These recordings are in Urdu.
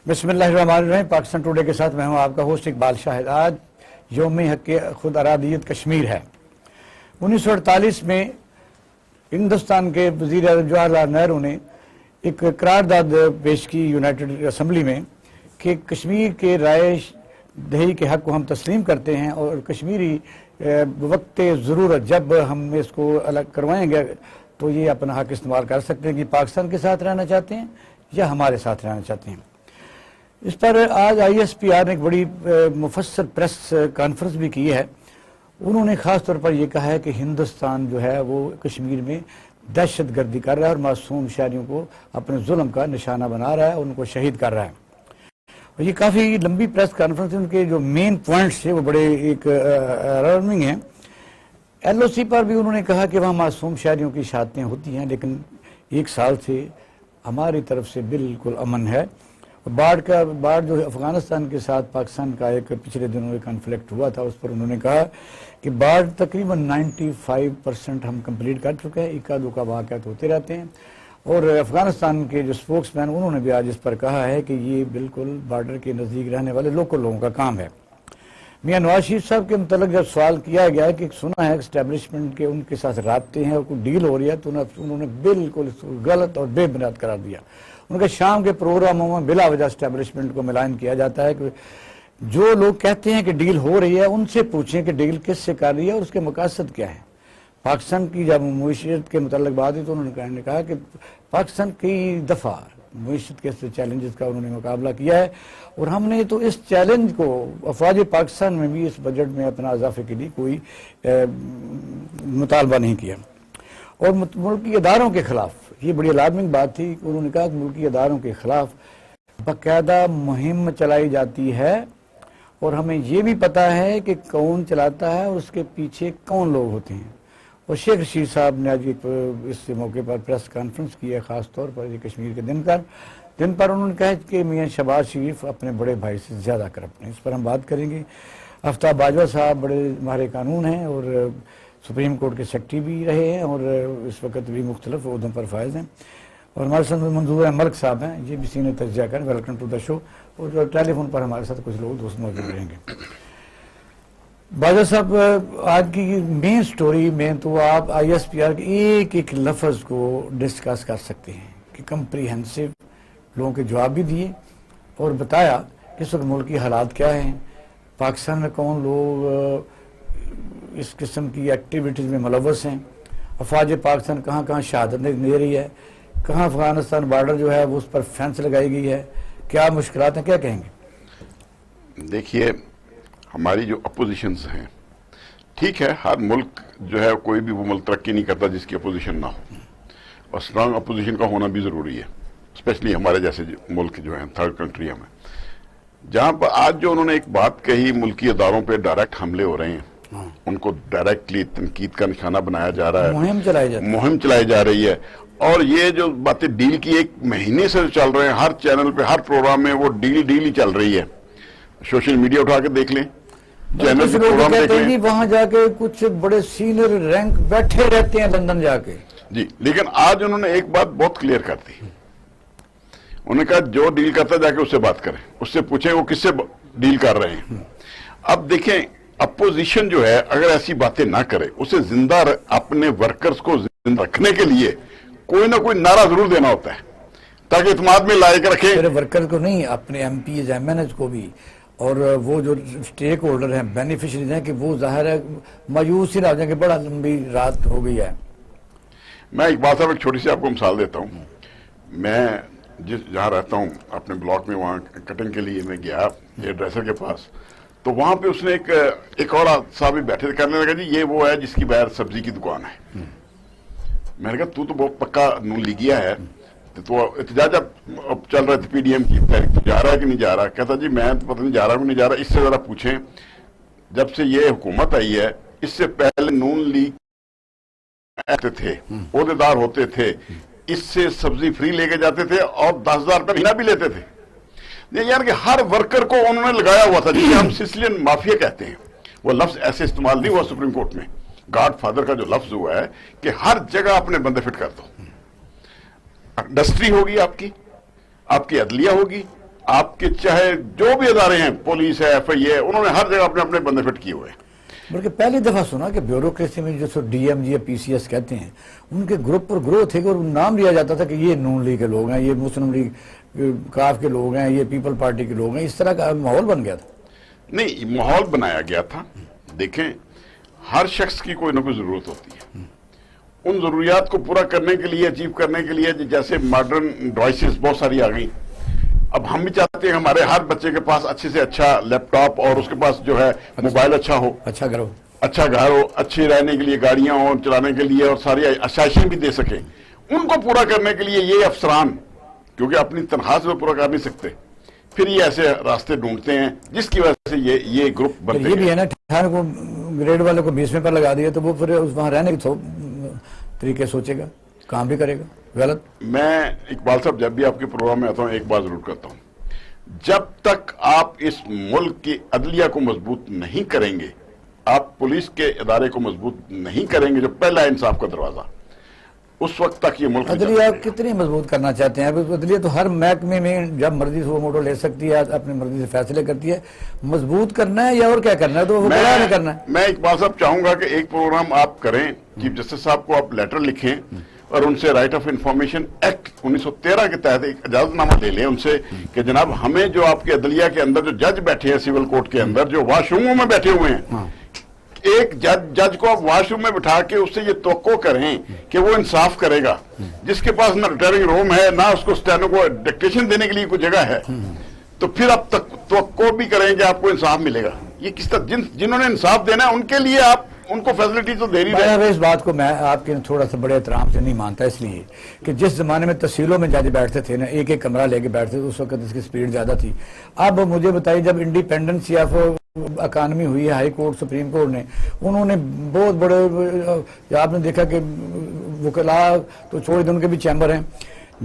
بسم اللہ الرحمن الرحیم. پاکستان ٹوڈے کے ساتھ میں ہوں آپ کا ہوسٹ اقبال شاہد. آج یوم حق خود ارادیت کشمیر ہے. 1948 میں ہندوستان کے وزیر اعظم جواہر لال نہرو نے ایک قرارداد پیش کی یونائٹڈ اسمبلی میں کہ کشمیر کے رائج دہی کے حق کو ہم تسلیم کرتے ہیں اور کشمیری وقت ضرورت جب ہم اس کو الگ کروائیں گے تو یہ اپنا حق استعمال کر سکتے ہیں کہ پاکستان کے ساتھ رہنا چاہتے ہیں یا ہمارے ساتھ رہنا چاہتے ہیں. اس پر آج ISPR نے ایک بڑی مفصل پریس کانفرنس بھی کی ہے. انہوں نے خاص طور پر یہ کہا ہے کہ ہندوستان جو ہے وہ کشمیر میں دہشت گردی کر رہا ہے اور معصوم شہریوں کو اپنے ظلم کا نشانہ بنا رہا ہے اور ان کو شہید کر رہا ہے. اور یہ کافی لمبی پریس کانفرنس ہے. ان کے جو مین پوائنٹس تھے وہ بڑے ایک الارمنگ ہیں. LOC پر بھی انہوں نے کہا کہ وہاں معصوم شہریوں کی شہادتیں ہوتی ہیں لیکن 1 سال سے ہماری طرف سے بالکل امن ہے. باڑ جو افغانستان کے ساتھ پاکستان کا ایک پچھلے دنوں ایک کنفلکٹ ہوا تھا اس پر انہوں نے کہا کہ باڑ تقریباً 95% ہم کمپلیٹ کر چکے ہیں. اکا دکا واقعات ہوتے رہتے ہیں. اور افغانستان کے جو سپوکس مین انہوں نے بھی آج اس پر کہا ہے کہ یہ بالکل بارڈر کے نزدیک رہنے والے لوکل لوگوں کا کام ہے. میاں نواز شریف صاحب کے متعلق جب سوال کیا گیا ہے کہ سنا ہے اسٹیبلشمنٹ کے ان کے ساتھ رابطے ہیں اور کوئی ڈیل ہو رہی ہے تو انہوں نے بالکل اس کو غلط اور بے بنیاد قرار دیا. ان کے شام کے پروگراموں میں بلا وجہ اسٹیبلشمنٹ کو ملائن کیا جاتا ہے کہ جو لوگ کہتے ہیں کہ ڈیل ہو رہی ہے ان سے پوچھیں کہ ڈیل کس سے کر رہی ہے اور اس کے مقاصد کیا ہیں. پاکستان کی جب معیشت کے متعلق بات ہوئی تو انہوں نے کہا کہ پاکستان کئی دفعہ معیشت کے چیلنجز کا انہوں نے مقابلہ کیا ہے اور ہم نے تو اس چیلنج کو افواج پاکستان میں بھی اس بجٹ میں اپنا اضافے کے لیے کوئی مطالبہ نہیں کیا. اور ملکی اداروں کے خلاف یہ بڑی الارمنگ بات تھی. انہوں نے کہا کہ ملکی اداروں کے خلاف باقاعدہ مہم چلائی جاتی ہے اور ہمیں یہ بھی پتہ ہے کہ کون چلاتا ہے اور اس کے پیچھے کون لوگ ہوتے ہیں. اور شیخ رشید صاحب نے آج اس موقع پر پریس کانفرنس کی ہے خاص طور پر یہ کشمیر کے دن پر انہوں نے کہا کہ میاں شہباز شریف اپنے بڑے بھائی سے زیادہ کرپٹ ہیں. اس پر ہم بات کریں گے. آفتاب باجوہ صاحب بڑے ماہر قانون ہیں اور سپریم کورٹ کے سیکرٹری بھی رہے ہیں اور اس وقت بھی مختلف عہدوں پر فائز ہیں. اور ہمارے ساتھ منظور ملک صاحب ہیں, یہ بھی سینئر تجزیہ کار. ویلکم ٹو دا شو. اور ٹیلی فون پر ہمارے ساتھ کچھ لوگ دوست موجود رہیں گے. باجوہ صاحب, آج کی مین سٹوری میں تو آپ ISPR کے ایک لفظ کو ڈسکس کر سکتے ہیں کہ کمپریہنسو. لوگوں کے جواب بھی دیے اور بتایا کہ اس وقت ملک کی حالات کیا ہیں, پاکستان میں کون لوگ اس قسم کی ایکٹیویٹیز میں ملوث ہیں, افواج پاکستان کہاں کہاں شہادت دے رہی ہے, کہاں افغانستان بارڈر جو ہے وہ اس پر فینس لگائی گئی ہے, کیا مشکلات ہیں, کیا کہیں گے؟ دیکھیے, ہماری جو اپوزیشنز ہیں, ٹھیک ہے ہر ملک جو ہے کوئی بھی وہ ملک ترقی نہیں کرتا جس کی اپوزیشن نہ ہو, اور اسٹرانگ اپوزیشن کا ہونا بھی ضروری ہے, اسپیشلی ہمارے جیسے ملک جو ہیں تھرڈ کنٹریوں میں. جہاں پر آج جو انہوں نے ایک بات کہی, ملکی اداروں پہ ڈائریکٹ حملے ہو رہے ہیں, ان کو ڈائریکٹلی تنقید کا نشانہ بنایا جا رہا ہے, مہم چلائی جا رہی ہے. اور یہ جو باتیں ڈیل کی 1 مہینے سے چل رہے ہیں, ہر چینل پہ ہر پروگرام میں وہ ڈیل ہی چل رہی ہے. سوشل میڈیا اٹھا کے دیکھ لیں, چینل پہ پروگرام دیکھ لیں. وہاں جا کے کچھ بڑے سینئر رینک بیٹھے رہتے ہیں لندن جا کے. جی, لیکن آج انہوں نے ایک بات بہت کلیئر کر دی. انہوں نے کہا جو ڈیل کرتا جا کے اس سے بات کریں, اس سے پوچھیں وہ کس سے ڈیل کر رہے ہیں. اب دیکھیں, اپوزیشن جو ہے اگر ایسی باتیں نہ کرے, اسے زندہ اپنے ورکرز کو زندہ رکھنے کے لیے کوئی نہ کوئی نعرہ ضرور دینا ہوتا ہے تاکہ اعتماد میں لائق رکھیں. صرف ورکر کو نہیں, اپنے MPs MNs کو بھی, اور وہ جو سٹیک ہولڈر ہیں, بینیفیشریز ہیں, کہ وہ ظاہر ہے مایوس ہی رہ جائیں کہ بڑا لمبی رات ہو گئی ہے. میں اقبال صاحب ایک چھوٹی سی آپ کو مثال دیتا ہوں. میں جہاں رہتا ہوں اپنے بلاک میں, وہاں کٹنگ کے لیے میں گیا ہیئر ڈریسر کے پاس, تو وہاں پہ اس نے ایک اور صاحب بھی بیٹھے تھے, کرنے لگا جی یہ وہ ہے جس کی باہر سبزی کی دکان ہے. میں نے کہا تو بہت پکا نون لیگیا ہے, تو احتجاج اب چل رہا تھا PDM کی, جا رہا ہے کہ نہیں جا رہا. کہتا جی میں تو پتہ نہیں جا رہا کہ نہیں جا رہا, اس سے ذرا پوچھیں جب سے یہ حکومت آئی ہے اس سے پہلے نون لیگ تھے, عہدیدار ہوتے تھے, اس سے سبزی فری لے کے جاتے تھے اور 10,000 روپے مہینہ بھی لیتے تھے. یعنی کہ ہر ورکر کو انہوں نے لگایا ہوا تھا, جسے ہم سسلین مافیا کہتے ہیں. وہ لفظ ایسے استعمال نہیں ہوا سپریم کورٹ میں, گاڈ فادر کا جو لفظ ہوا ہے کہ ہر جگہ اپنے بندے فٹ کر دو. انڈسٹری ہوگی آپ کی عدلیہ ہوگی, آپ کے چاہے جو بھی ادارے ہیں، پولیس ہے، ایف آئی ہے، انہوں نے ہر جگہ اپنے اپنے بندے فٹ کیے ہوئے ہیں۔ بلکہ پہلی دفعہ سنا کہ بیوروکریسی میں جو ڈی ایم جی یا پی سی ایس کہتے ہیں، ان کے گروپ پر گروہ تھے اور نام لیا جاتا تھا کہ یہ نون لیگ کے لوگ ہیں، یہ مسلم لیگ کاف کے لوگ ہیں، یہ پیپل پارٹی کے لوگ ہیں، اس طرح کا ماحول بن گیا تھا۔ نہیں، ماحول بنایا گیا تھا۔ دیکھیں، ہر شخص کی کوئی نہ کوئی ضرورت ہوتی ہے، ان ضروریات کو پورا کرنے کے لیے، اچیو کرنے کے لیے، جیسے ماڈرن ڈیوائسز بہت ساری آ گئی۔ اب ہم بھی چاہتے ہیں ہمارے ہر بچے کے پاس اچھے سے اچھا لیپ ٹاپ اور اس کے پاس جو ہے موبائل اچھا ہو، اچھا کرو، اچھا گھر ہو، اچھی رہنے کے لیے گاڑیاں ہوں چلانے کے لیے، اور ساری آسائشیں بھی دے سکیں۔ ان کو پورا کرنے کے لیے یہ افسران، کیونکہ اپنی تنخواہ سے وہ پورا کر نہیں سکتے، پھر یہ ایسے راستے ڈھونڈتے ہیں جس کی وجہ سے یہ گروپ بنتے یہ بھی ہیں۔ ہے نا، 18 کو گریڈ والے کو 20ویں پر لگا دیا تو وہ پھر وہاں رہنے کے طریقے سوچے گا، کام بھی کرے گا، غلط۔ میں اقبال صاحب جب بھی آپ کے پروگرام میں آتا ہوں ایک بات ضرور کرتا ہوں، جب تک آپ اس ملک کی عدلیہ کو مضبوط نہیں کریں گے، آپ پولیس کے ادارے کو مضبوط نہیں کریں گے، جو پہلا انصاف کا دروازہ، اس وقت تک یہ ملک نہیں چل عدلیہ سکے گا۔ کتنی مضبوط کرنا چاہتے ہیں؟ اب عدلیہ تو ہر محکمے میں جب مرضی سے وہ موٹو لے سکتی ہے، اپنی مرضی سے فیصلے کرتی ہے۔ مضبوط کرنا ہے یا اور کیا کرنا ہے؟ تو وہ بڑا نہیں کرنا ہے۔ میں اقبال صاحب چاہوں گا کہ ایک پروگرام آپ کریں، چیف جسٹس صاحب کو آپ لیٹر لکھیں اور ان سے رائٹ آف انفارمیشن ایکٹ 1913 کے تحت ایک اجازت نامہ لے لیں ان سے کہ جناب ہمیں جو آپ کے عدلیہ کے اندر جو جج بیٹھے ہیں سول کورٹ کے اندر، جو واش روموں میں بیٹھے ہوئے ہیں، ایک جج کو آپ واش روم میں بٹھا کے اس سے یہ توقع کریں کہ وہ انصاف کرے گا، جس کے پاس نہ ریٹائرنگ روم ہے، نہ اس کو اسٹینو کو ڈکٹیشن دینے کے لیے کوئی جگہ ہے، تو پھر آپ توقع بھی کریں کہ آپ کو انصاف ملے گا۔ یہ کس طرح جنہوں نے انصاف دینا ہے ان کے لیے آپ ان کو فیسلٹی تو دے رہی میں اس بات کو میں آپ کے تھوڑا سا بڑے احترام سے نہیں مانتا، اس لیے کہ جس زمانے میں تحصیلوں میں جج بیٹھتے تھے نا، ایک ایک کمرہ لے کے بیٹھتے تھے، اس وقت اس کی سپیڈ زیادہ تھی۔ اب مجھے بتائیے، جب انڈیپینڈنس یا اکانومی ہوئی ہے، ہائی کورٹ سپریم کورٹ نے، انہوں نے بہت بڑے، آپ نے دیکھا کہ وکلاء تو چھوڑ دیں، ان کے بھی چیمبر ہیں،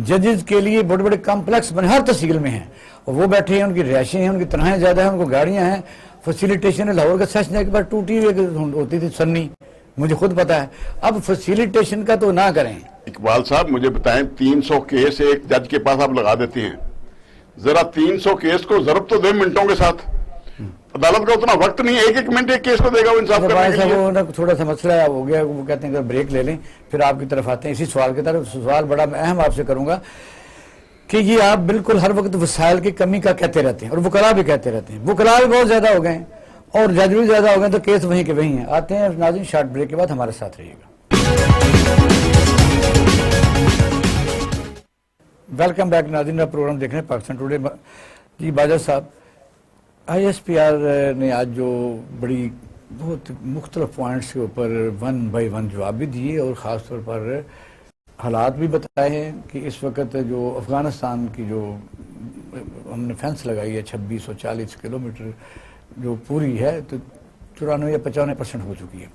ججز کے لیے بڑے بڑے کمپلیکس بنے ہر تحصیل میں ہیں، اور وہ بیٹھے ہیں، ان کی رہائشیں ہیں، ان کی تنخواہیں زیادہ ہیں، ان کو گاڑیاں ہیں، فیسیلیٹیشن ہے۔ لاہور کا سیشن ایک بار ٹوٹی ہوئی ہوتی تھی سنی، مجھے خود پتا ہے۔ اب فیسیلیٹیشن کا تو نہ کریں۔ اقبال صاحب مجھے بتائیں، 300 کیس ایک جج کے پاس آپ لگا دیتے ہیں، ذرا 300 کیس کو ضرب تو دیں منٹوں کے ساتھ۔ عدالت کا اتنا وقت نہیں ہے، ایک ایک منٹ ایک کیس کو دے گا وہ انصاف کرنے کے لیے۔ تھوڑا سا مسئلہ ہو گیا، وہ کہتے ہیں کہ بریک لے لیں، پھر آپ کی طرف آتے ہیں اسی سوال کی طرف۔ سوال بڑا اہم آپ سے کروں گا کہ یہ آپ بالکل ہر وقت وسائل کی کمی کا کہتے رہتے ہیں، اور وکلاء بھی کہتے رہتے ہیں، وکلاء بھی بہت زیادہ ہو گئے ہیں اور جج بھی زیادہ ہو گئے، تو کیس وہیں کے وہیں ہیں۔ آتے ہیں ناظرین، شارٹ بریک کے بعد ہمارے ساتھ رہیے گا۔ ویلکم بیک ناظرین، آپ پروگرام دیکھ رہے ہیں پاکستان ٹوڈے۔ جی باجا صاحب، آئی ایس پی آر نے آج جو بڑی بہت مختلف پوائنٹس کے اوپر 1 بائی 1 جواب بھی دیے، اور خاص طور پر حالات بھی بتائے ہیں کہ اس وقت جو افغانستان کی جو ہم نے فینس لگائی ہے 2640 کلومیٹر جو پوری ہے، تو 94 یا 95% ہو چکی ہے۔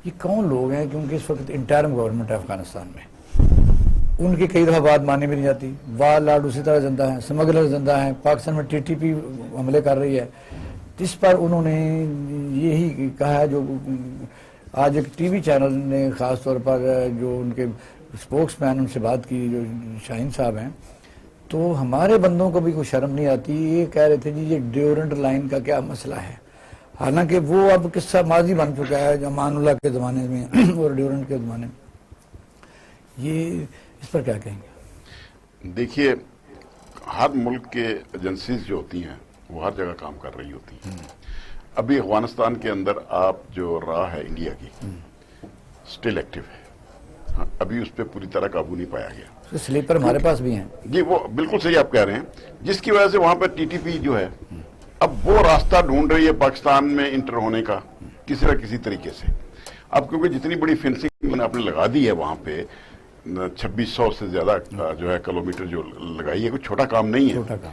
یہ کون لوگ ہیں؟ کیونکہ اس وقت انٹرم گورنمنٹ ہے افغانستان میں، ان کی کئی دفعہ بات ماننے بھی نہیں جاتی، وار لارڈ اسی طرح زندہ ہیں، سمگلر زندہ ہیں، پاکستان میں TTP حملے کر رہی ہے، جس پر انہوں نے یہی کہا ہے۔ جو آج ایک ٹی وی چینل نے خاص طور پر جو ان کے اسپوکس مین ان سے بات کی، جو شاہین صاحب ہیں، تو ہمارے بندوں کو بھی کوئی شرم نہیں آتی، یہ کہہ رہے تھے جی یہ ڈیورنٹ لائن کا کیا مسئلہ ہے، حالانکہ وہ اب قصہ ماضی بن چکا ہے امان اللہ کے زمانے میں اور ڈیورنٹ کے زمانے میں۔ یہ اس پر کیا کہیں گے؟ دیکھیے، ہر ملک کے ایجنسیز جو ہوتی ہیں وہ ہر جگہ کام کر رہی ہوتی ہیں۔ ابھی افغانستان کے اندر آپ جو راہ ہے انڈیا کی سٹل ایکٹیو ہے، ابھی اس پہ پوری طرح قابو نہیں پایا گیا۔ سلیپر ہمارے پاس بھی ہیں جی، وہ بالکل صحیح آپ کہہ رہے ہیں، جس کی وجہ سے وہاں پہ TTP جو ہے اب وہ راستہ ڈھونڈ رہی ہے پاکستان میں انٹر ہونے کا کسی نہ کسی طریقے سے۔ اب کیونکہ جتنی بڑی فینسنگ آپ نے لگا دی ہے وہاں پہ، 2600 سے زیادہ جو ہے کلومیٹر جو لگائی ہے، کوئی چھوٹا کام نہیں ہے، چھوٹا کام۔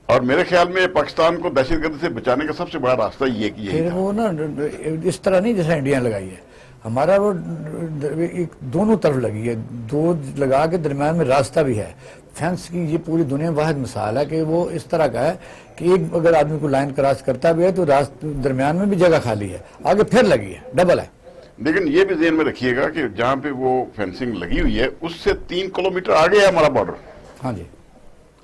اور میرے خیال میں پاکستان کو دہشت گردی سے بچانے کا سب سے بڑا راستہ یہ کہ یہی پھر تھا۔ وہ نا اس طرح نہیں جیسا انڈیا لگائی ہے، ہمارا وہ دونوں طرف لگی ہے، دو لگا کے درمیان میں راستہ بھی ہے۔ فینس کی یہ پوری دنیا واحد مثال ہے کہ وہ اس طرح کا ہے کہ ایک اگر آدمی کو لائن کراس کرتا بھی ہے تو درمیان میں بھی جگہ خالی ہے، آگے پھر لگی ہے، ڈبل ہے۔ لیکن یہ بھی ذہن میں رکھیے گا کہ جہاں پہ وہ فینسنگ لگی ہوئی ہے اس سے 3 کلومیٹر آگے ہے ہمارا بارڈر، ہاں جی،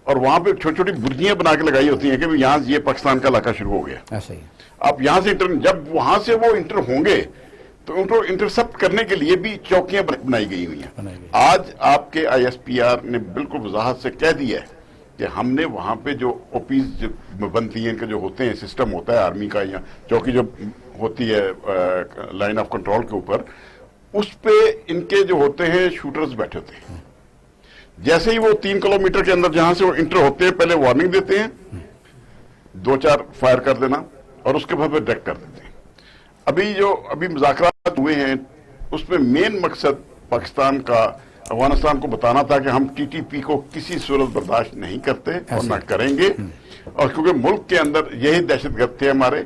اور وہاں پہ چھوٹی چھوٹی برجیاں بنا کے لگائی ہوتی ہیں کہ یہاں یہ پاکستان کا علاقہ شروع ہو گیا. ایسا ہی اب یہاں سے جب وہاں سے وہ انٹر ہوں گے تو ان کو انٹرسپٹ کرنے کے لیے بھی چوکیاں بنائی گئی ہوئی ہیں. آج آپ کے آئی ایس پی آر نے بالکل وضاحت سے کہہ دیا ہے کہ ہم نے وہاں پہ جو اوپیز بنتی ہیں, ان کے جو ہوتے ہیں سسٹم ہوتا ہے آرمی کا, یا چوکی جو ہوتی ہے لائن آف کنٹرول کے اوپر, اس پہ ان کے جو ہوتے ہیں شوٹرز بیٹھے ہوتے ہیں. جیسے ہی وہ 3 کلومیٹر کے اندر جہاں سے وہ انٹر ہوتے ہیں پہلے وارننگ دیتے ہیں, 2-4 فائر کر دینا, اور اس کے بعد پھر ڈائریکٹ کر دیتے ہیں. ابھی مذاکرات ہوئے ہیں, اس میں مین مقصد پاکستان کا افغانستان کو بتانا تھا کہ ہم ٹی ٹی پی کو کسی صورت برداشت نہیں کرتے اور نہ کریں گے, اور کیونکہ ملک کے اندر یہی دہشت گرد تھے ہمارے.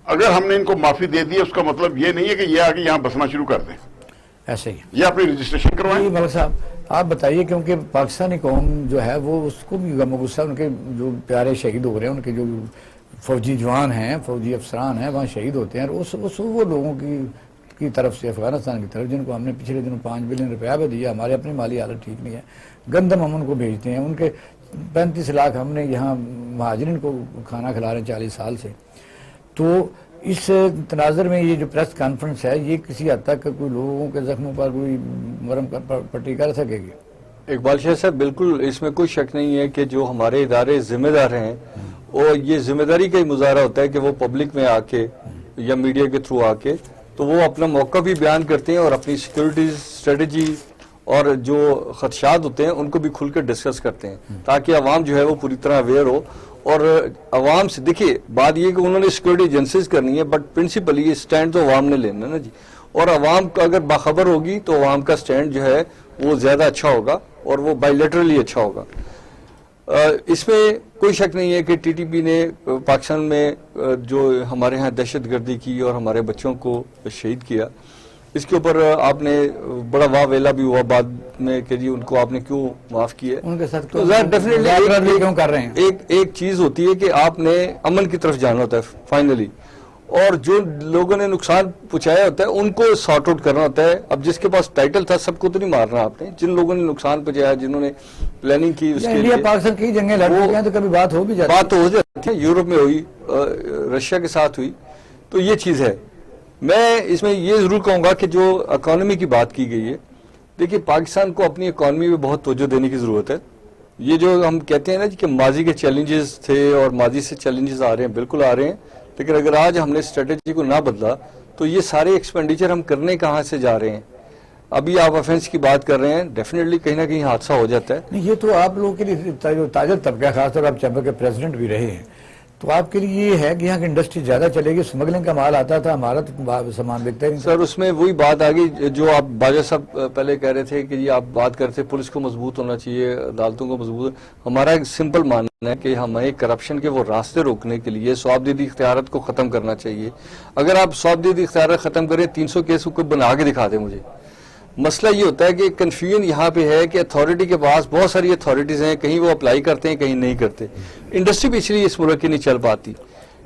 اگر ہم نے ان کو معافی دے دی, اس کا مطلب یہ نہیں ہے کہ یہ آگے یہاں بسنا شروع کر دیں. ایسے ہی یہ اپنی رجسٹریشن کروائیں. ملک صاحب آپ بتائیے, کیونکہ پاکستانی قوم جو ہے وہ اس کو بھی غم و غصہ, ان کے جو پیارے شہید ہو رہے ہیں, ان کے جو فوجی جوان ہیں, فوجی افسران ہیں, وہاں شہید ہوتے ہیں, اس وہ لوگوں کی طرف سے, افغانستان کی طرف, جن کو ہم نے پچھلے دنوں 5 بلین روپیہ بھی دیا. ہمارے اپنی مالی حالت ٹھیک نہیں ہے, گندم ہم ان کو بھیجتے ہیں, ان کے 35 لاکھ ہم نے یہاں مہاجرین کو کھانا کھلا رہے ہیں 40 سال سے. تو اس تناظر میں یہ جو پریس کانفرنس ہے, یہ کسی حد تک کوئی لوگوں کے زخموں پر کوئی مرہم پٹی کر سکے گی؟ اقبال شاہ صاحب, بالکل اس میں کوئی شک نہیں ہے کہ جو ہمارے ادارے ذمہ دار ہیں, اور یہ ذمہ داری کا ہی مظاہرہ ہوتا ہے کہ وہ پبلک میں آ کے یا میڈیا کے تھرو آ کے تو وہ اپنا موقع بھی بیان کرتے ہیں, اور اپنی سیکورٹی اسٹریٹجی اور جو خدشات ہوتے ہیں ان کو بھی کھل کر ڈسکس کرتے ہیں, تاکہ عوام جو ہے وہ پوری طرح اویئر ہو. اور عوام سے دیکھیے, بات یہ کہ انہوں نے سیکورٹی ایجنسیز کرنی ہے, بٹ پرنسپلی یہ سٹینڈ تو عوام نے لینا نا جی. اور عوام کا اگر باخبر ہوگی تو عوام کا سٹینڈ جو ہے وہ زیادہ اچھا ہوگا, اور وہ بائی لیٹرلی اچھا ہوگا. اس میں کوئی شک نہیں ہے کہ ٹی ٹی پی نے پاکستان میں جو ہمارے ہاں دہشت گردی کی اور ہمارے بچوں کو شہید کیا, اس کے اوپر آپ نے بڑا واہ ویلا بھی ہوا بعد میں کہ جی ان کو آپ نے کیوں معاف کیا. ان کے ساتھ ڈیفینیٹلی کیوں کر رہے ہیں؟ ایک چیز ہوتی ہے کہ آپ نے امن کی طرف جانا ہوتا ہے فائنلی, اور جو لوگوں نے نقصان پہنچایا ہوتا ہے ان کو سارٹ آؤٹ کرنا ہوتا ہے. اب جس کے پاس ٹائٹل تھا سب کو تو نہیں مارنا آپ نے, جن لوگوں نے نقصان پہنچایا, جنہوں نے پلاننگ کی, اس کے لیے پاکستان کی جنگیں لڑ چکے ہیں تو کبھی بات ہو بھی جاتی ہے. بات ہو جاتی ہے, یورپ میں ہوئی, رشیا کے ساتھ ہوئی, تو یہ چیز ہے. میں اس میں یہ ضرور کہوں گا کہ جو اکانومی کی بات کی گئی ہے, دیکھیے پاکستان کو اپنی اکانومی میں بہت توجہ دینے کی ضرورت ہے. یہ جو ہم کہتے ہیں نا کہ ماضی کے چیلنجز تھے اور ماضی سے چیلنجز آ رہے ہیں, بالکل آ رہے ہیں, لیکن اگر آج ہم نے اسٹریٹجی کو نہ بدلا تو یہ سارے ایکسپینڈیچر ہم کرنے کہاں سے جا رہے ہیں. ابھی آپ افینس کی بات کر رہے ہیں, ڈیفینیٹلی کہیں نہ کہیں حادثہ ہو جاتا ہے. نہیں, یہ تو آپ لوگوں کے لیے جو تاجر طبقہ, خاص طور آپ چیمبر کے پریزیڈنٹ بھی رہے ہیں, تو آپ کے لیے یہ ہے کہ یہاں کی انڈسٹری زیادہ چلے گی, اسمگلنگ کا مال آتا تھا, ہمارا تو سامان بکتا ہے. سر اس میں وہی بات آ گئی جو آپ باجا صاحب پہلے کہہ رہے تھے کہ یہ آپ بات کرتے تھے پولیس کو مضبوط ہونا چاہیے, عدالتوں کو مضبوط. ہمارا ایک سمپل ماننا ہے کہ ہمیں کرپشن کے وہ راستے روکنے کے لیے سوابدیدی اختیارات کو ختم کرنا چاہیے. اگر آپ سوابدیدی اختیارات ختم کریں, 300 کیس کو بنا کے دکھا دیں مجھے. مسئلہ یہ ہوتا ہے کہ کنفیوژن یہاں پہ ہے کہ اتھارٹی کے پاس بہت ساری اتھارٹیز ہیں, کہیں وہ اپلائی کرتے ہیں کہیں نہیں کرتے. انڈسٹری بھی اس لیے اس ملک کی نہیں چل پاتی.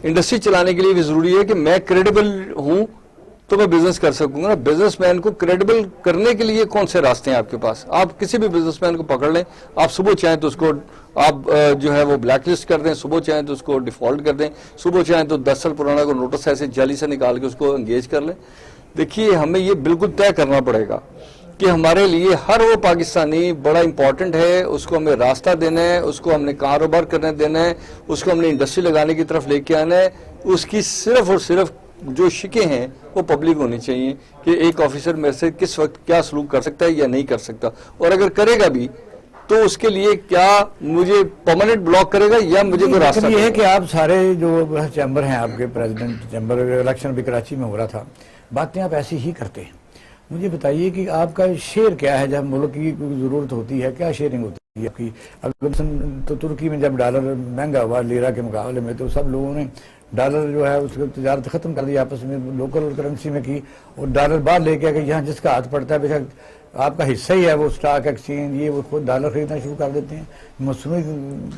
انڈسٹری چلانے کے لیے بھی ضروری ہے کہ میں کریڈیبل ہوں تو میں بزنس کر سکوں گا. بزنس مین کو کریڈیبل کرنے کے لیے کون سے راستے ہیں آپ کے پاس؟ آپ کسی بھی بزنس مین کو پکڑ لیں, آپ صبح چاہیں تو اس کو آپ جو ہے وہ بلیک لسٹ کر دیں, صبح چاہیں تو اس کو ڈیفالٹ کر دیں, صبح چاہیں تو 10 سال پرانا کو نوٹس ایسے جعلی سے نکال کے اس کو انگیج کر لیں. دیکھیے ہمیں یہ بالکل طے کرنا پڑے گا کہ ہمارے لیے ہر وہ پاکستانی بڑا امپورٹنٹ ہے, اس کو ہمیں راستہ دینا ہے, اس کو ہم نے کاروبار کرنے دینا ہے, اس کو ہم نے انڈسٹری لگانے کی طرف لے کے آنا ہے. اس کی صرف اور صرف جو شکیں ہیں وہ پبلک ہونی چاہیے کہ ایک آفیسر میں سے کس وقت کیا سلوک کر سکتا ہے یا نہیں کر سکتا, اور اگر کرے گا بھی تو اس کے لیے کیا مجھے پرماننٹ بلاک کرے گا یا مجھے کوئی راستہ. یہ ہے کہ آپ سارے جو چیمبر ہیں, آپ کے پریزیڈنٹ چیمبر, الیکشن بھی کراچی میں ہو رہا تھا, باتیں آپ ایسی ہی کرتے ہیں. مجھے بتائیے کہ آپ کا شیئر کیا ہے جب ملک کی کوئی ضرورت ہوتی ہے, کیا شیئرنگ ہوتی ہے آپ کی؟ اگر تو ترکی میں جب ڈالر مہنگا ہوا لیرا کے مقابلے میں, تو سب لوگوں نے ڈالر جو ہے اس کو تجارت ختم کر دی, آپس میں لوکل کرنسی میں کی, اور ڈالر باہر لے کے یہاں جس کا ہاتھ پڑتا ہے بے شک آپ کا حصہ ہی ہے وہ اسٹاک ایکسچینج, یہ وہ خود ڈالر خریدنا شروع کر دیتے ہیں, مصنوعی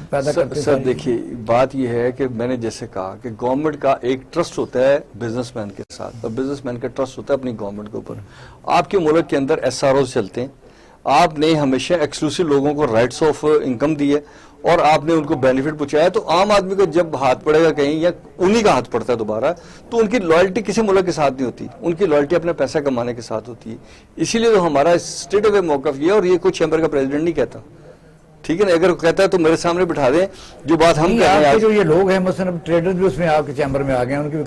پیدا کرتے ہیں. سر دیکھیے بات یہ ہے کہ میں نے جیسے کہا کہ گورنمنٹ کا ایک ٹرسٹ ہوتا ہے بزنس مین کے ساتھ, اور بزنس مین کا ٹرسٹ ہوتا ہے اپنی گورنمنٹ کے اوپر. آپ کے ملک کے اندر ایس آر اوز چلتے ہیں, آپ نے ہمیشہ ایکسکلوسیو لوگوں کو رائٹس آف انکم دی ہے اور آپ نے ان کو بینیفٹ پہنچایا. تو عام آدمی کو جب ہاتھ پڑے گا کہیں یا انہی کا ہاتھ پڑتا ہے دوبارہ, تو ان کی لائلٹی کسی ملک کے ساتھ نہیں ہوتی, ان کی لائلٹی اپنا پیسہ کمانے کے ساتھ ہوتی ہے. اسی لیے تو ہمارا اسٹیٹ اوے موقف یہ, اور یہ کوئی چیمبر کا پریزیڈنٹ نہیں کہتا, ٹھیک ہے نا, اگر کہتا ہے تو میرے سامنے بٹھا دیں جو بات ہم کر رہے ہیں. جو یہ لوگ ہیں مثلا ٹریڈر بھی اس میں آپ کے چیمبر میں آ گئے ہیں, ان کی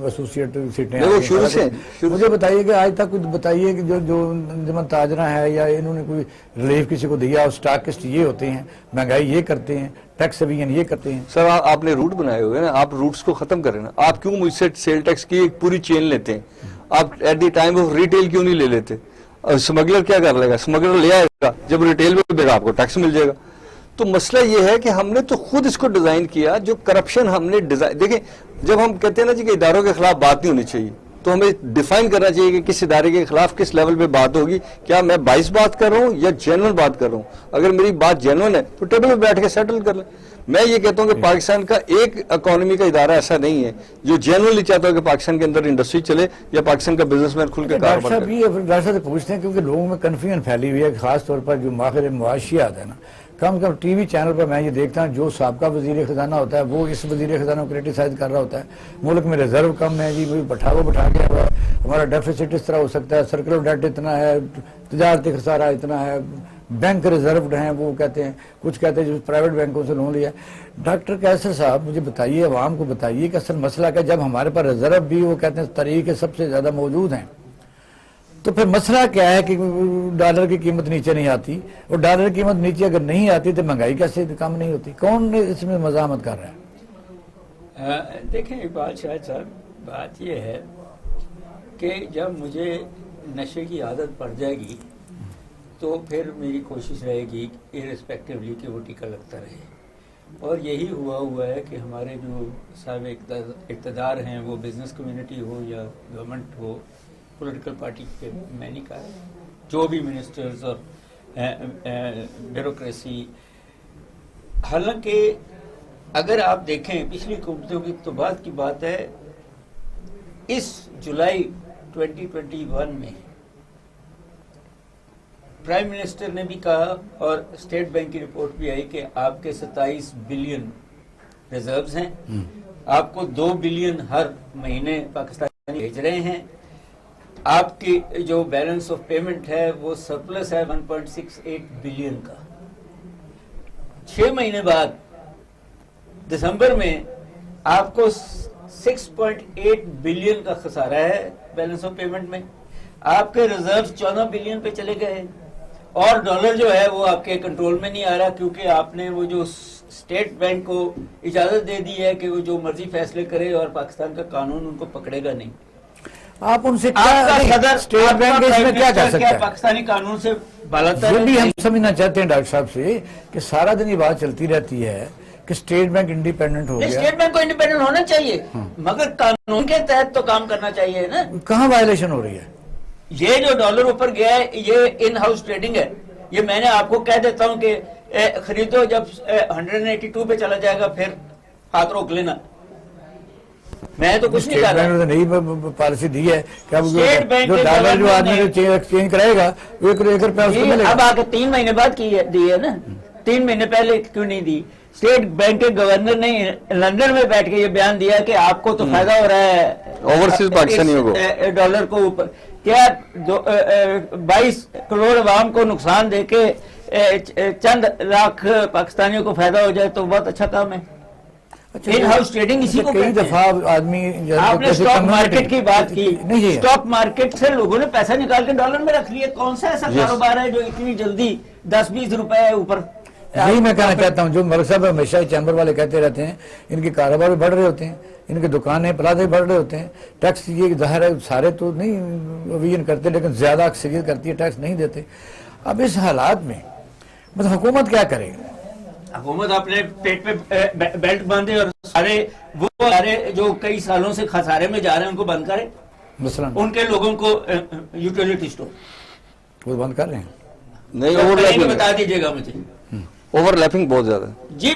ایسوسیٹ سیٹیں وہ شروع سے. مجھے بتائیے کہ آج تک کچھ بتائیے کہ جو انجمن تاجرہ ہے یا انہوں نے کوئی ریلیف کسی کو دیا, اور اسٹاکسٹ یہ ہوتے ہیں, مہنگائی یہ کرتے ہیں, ٹیکس ایویژن یہ کرتے ہیں. سر آپ نے روٹ بنائے ہوئے نا, آپ روٹس کو ختم کریں نا. آپ کیوں مجھ سے سیل ٹیکس کی ایک پوری چین لیتے ہیں؟ آپ at the time of retail کیوں نہیں لے لیتے؟ اسمگلر کیا کر لے گا؟ اسمگلر لے آئے گا, جب ریٹیل میں دے گا آپ کو ٹیکس مل جائے گا. تو مسئلہ یہ ہے کہ ہم نے تو خود اس کو ڈیزائن کیا, جو کرپشن ہم نے ڈیزائن. دیکھیں جب ہم کہتے ہیں نا جی کہ اداروں کے خلاف بات نہیں ہونی چاہیے, تو ہمیں ڈیفائن کرنا چاہیے کہ کس ادارے کے خلاف کس لیول پہ بات ہوگی. کیا میں 22 بات کر رہا ہوں یا جینوئن بات کر رہا ہوں؟ اگر میری بات جینوئن ہے تو ٹیبل پہ بیٹھ کے سیٹل کر لیں. میں یہ کہتا ہوں کہ پاکستان کا ایک اکانومی کا ادارہ ایسا نہیں ہے جو جینوئنلی چاہتا ہو کہ پاکستان کے اندر انڈسٹری چلے یا پاکستان کا بزنس مین کھل کے کاروبار کرے. ڈاکٹر صاحب سے پوچھتے ہیں کیونکہ لوگوں میں کنفیوژن پھیلی ہوئی ہے, خاص طور پر جو ماہر معاشیات ہے نا, کم کم ٹی وی چینل پر میں یہ دیکھتا ہوں جو سابقہ وزیر خزانہ ہوتا ہے وہ اس وزیر خزانہ کو کرٹیسائز کر رہا ہوتا ہے. ملک میں ریزرو کم ہے جی, بٹھا کے ہمارا ڈیفیسٹ اس طرح ہو سکتا ہے, سرکلر ڈیٹ اتنا ہے, تجارتی خسارہ اتنا ہے, بینک ریزروڈ ہیں, وہ کہتے ہیں, کچھ کہتے ہیں جو پرائیویٹ بینکوں سے لون لیا. ڈاکٹر قیصر صاحب مجھے بتائیے, عوام کو بتائیے کہ اصل مسئلہ کیا, جب ہمارے پاس ریزرو بھی وہ کہتے ہیں طریقے سب سے زیادہ موجود ہیں, تو پھر مسئلہ کیا ہے کہ ڈالر کی قیمت نیچے نہیں آتی, اور ڈالر کی قیمت نیچے اگر نہیں آتی تو مہنگائی کیسے کم نہیں ہوتی؟ کون اس میں مزاحمت کر رہا ہے؟ دیکھیں اقبال شاہد صاحب, بات یہ ہے کہ جب مجھے نشے کی عادت پڑ جائے گی تو پھر میری کوشش رہے گی ارسپیکٹیولی کہ وہ ٹیکا لگتا رہے. اور یہی ہوا ہے کہ ہمارے جو صاحب اقتدار ہیں, وہ بزنس کمیونٹی ہو یا گورنمنٹ ہو, پولیٹیکل پارٹی کے, میں نہیں کہا, جو بھی منسٹرز اور بیوروکریسی. حالانکہ اگر آپ دیکھیں پچھلی حکومتوں کی تو بات کی بات ہے, اس جولائی 2021 میں پرائم منسٹر نے بھی کہا اور اسٹیٹ بینک کی رپورٹ بھی آئی کہ آپ کے 27 بلین ریزروز ہیں, آپ کو 2 بلین ہر مہینے پاکستانی بھیج رہے ہیں, آپ کی جو بیلنس آف پیمنٹ ہے وہ سرپلس ہے 1.68 بلین کا. 6 مہینے بعد دسمبر میں آپ کو 6.8 بلین کا خسارہ ہے بیلنس آف پیمنٹ میں. آپ کے ریزرو 14 بلین پہ چلے گئے, اور ڈالر جو ہے وہ آپ کے کنٹرول میں نہیں آ رہا, کیونکہ آپ نے وہ جو اسٹیٹ بینک کو اجازت دے دی ہے کہ وہ جو مرضی فیصلے کرے اور پاکستان کا قانون ان کو پکڑے گا نہیں. آپ ان سے اسٹیٹ بینک اس میں کیا کر سکتا ہے؟ پاکستانی قانون سے بالاتر یہ بھی ہم سمجھنا چاہتے ہیں ڈاکٹر صاحب سے کہ سارا دن یہ بات چلتی رہتی ہے کہ اسٹیٹ بینک انڈیپینڈنٹ ہو گیا. اسٹیٹ بینک کو انڈیپینڈنٹ ہونا چاہیے, مگر قانون کے تحت تو کام کرنا چاہیے نا. کہاں وائلیشن ہو رہی ہے؟ یہ جو ڈالر اوپر گیا ہے یہ ان ہاؤس ٹریڈنگ ہے. یہ میں نے آپ کو کہہ دیتا ہوں کہ خریدو, جب 182 پہ چلا جائے گا پھر ہاتھ روک لینا. میں تو کچھ نہیں کہہ رہا. نئی پالیسی دی ہے کہ جو ڈالر جو آدمی ایکسچینج کرے گا ₹1 اس کو ملے گا. اب آ کے 3 مہینے بعد کی دی ہے نا, 3 مہینے پہلے کیوں نہیں دی؟ اسٹیٹ بینک کے گورنر نے لندن میں بیٹھ کے یہ بیان دیا کہ آپ کو تو فائدہ ہو رہا ہے اوورسیز پاکستانیوں کو, ڈالر کو اوپر. کیا 22 کروڑ عوام کو نقصان دے کے چند لاکھ پاکستانیوں کو فائدہ ہو جائے تو بہت اچھا کام ہے. ان ہاؤس ٹریڈنگ اسی کو کئی دفعہ آدمی آپ نے اسٹاک مارکیٹ کی بات کی, اسٹاک مارکیٹ سے لوگوں نے پیسہ نکال کے ڈالر میں رکھ لیا. کون سا ایسا کاروبار ہے جو اتنی جلدی 10-20 روپے اوپر؟ یہی میں کہنا چاہتا ہوں, جو ملک صاحب ہمیشہ چیمبر والے کہتے رہتے ہیں, ان کے کاروبار بھی بڑھ رہے ہوتے ہیں, ان کے دکانیں پلازے بڑھ رہے ہوتے ہیں, ٹیکس یہ ظاہر ہے سارے تو نہیں اویژن کرتے لیکن زیادہ اکثریت کرتی ہے, ٹیکس نہیں دیتے. اب اس حالات میں مطلب حکومت کیا کرے؟ حکومت اپنے پیٹ پہ بیلٹ باندھے اور سارے جو کئی سالوں سے خسارے میں جا رہے ہیں ان کو بند کرے. مثلا ان کے لوگوں کو یوٹیلیٹی اسٹور وہ بند کر رہے ہیں. نہیں اوور لیپنگ, بتا دیجیے گا مجھے. اوور لیپنگ بہت زیادہ جی.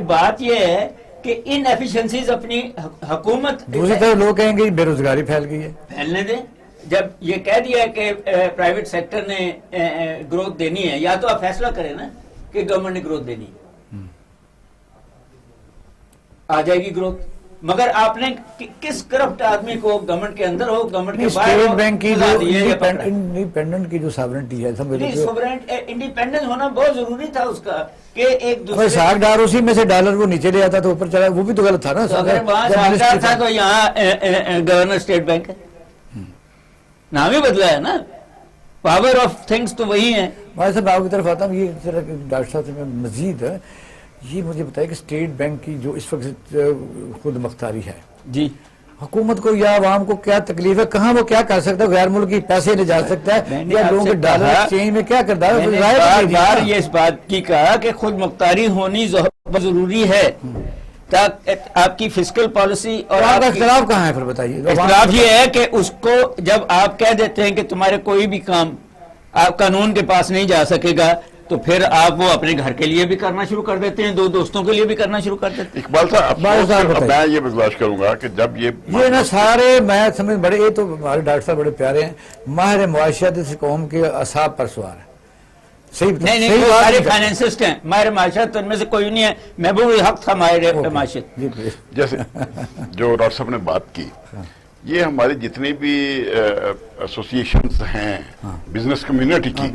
بات یہ ہے کہ ان ایفیشنسیز اپنی حکومت, دوسری طرف لوگ کہیں گے بے روزگاری پھیل گئی ہے. پھیلنے دیں. جب یہ کہہ دیا کہ پرائیویٹ سیکٹر نے گروتھ دینی ہے، یا تو آپ فیصلہ کریں نا کہ گورنمنٹ نے گروتھ دینی ہے، آ جائے گی گروتھ. مگر آپ نے کس کرپٹ آدمی کو گورنمنٹ کے اندر ہو، گورنمنٹ کے باہر اسٹیٹ بینک کی جو ہو، انڈیپینڈنٹ کی جو ساورنٹی ہے انڈیپینڈنٹ ہونا بہت ضروری تھا اس کا کہ ایک دوسرے ساکھدار اسی میں سے ڈالر وہ نیچے لے آتا تو اوپر چلا، وہ بھی تو غلط تھا نا. اگر وہاں ساکھدار تھا تو یہاں گورنر اسٹیٹ بینک ہے، نام ہی بدلا ہے نا، پاور آف تھنگس تو وہی ہیں. بھائی صاحب آپ کی طرف آتا ہوں، یہ ڈاکٹر صاحب سے میں مزید یہ مجھے بتائے کہ اسٹیٹ بینک کی جو اس وقت خود مختاری ہے جی، حکومت کو یا عوام کو کیا تکلیف ہے، کہاں وہ کیا کر سکتا ہے، غیر ملکی پیسے لے جا سکتا ہے یا لوگوں کے ڈالر ایکسچینج میں کیا کرتا ہے. میں نے بار بار یہ اس بات کی کہا کہ خود مختاری ہونی ضروری ہے تاکہ آپ کی فسکل پالیسی اور آپ کا اختلاف کہاں ہے پھر بتائیے. اختلاف یہ ہے کہ اس کو جب آپ کہہ دیتے ہیں کہ تمہارے کوئی بھی کام آپ قانون کے پاس نہیں جا سکے گا تو پھر آپ وہ اپنے گھر کے لیے بھی کرنا شروع کر دیتے ہیں، دو دوستوں کے لیے بھی کرنا شروع کر دیتے ہیں. اقبال صاحب میں یہ برداشت کروں گا کہ جب یہ نا سارے میں سمجھ بڑے، یہ تو ہمارے ڈاکٹر صاحب بڑے پیارے ہیں، ماہر معاشیات اس قوم کے اعصاب پر سوار ہے. نہیں سارے فائنینسسٹ ہیں، ماہر معاشیات ان میں سے کوئی نہیں ہے. محبوب الحق تھا ماہر معاشیت. جیسے جو ڈاکٹر صاحب نے بات کی، یہ ہماری جتنی بھی ایسوسیشنز ہیں بزنس کمیونٹی کی،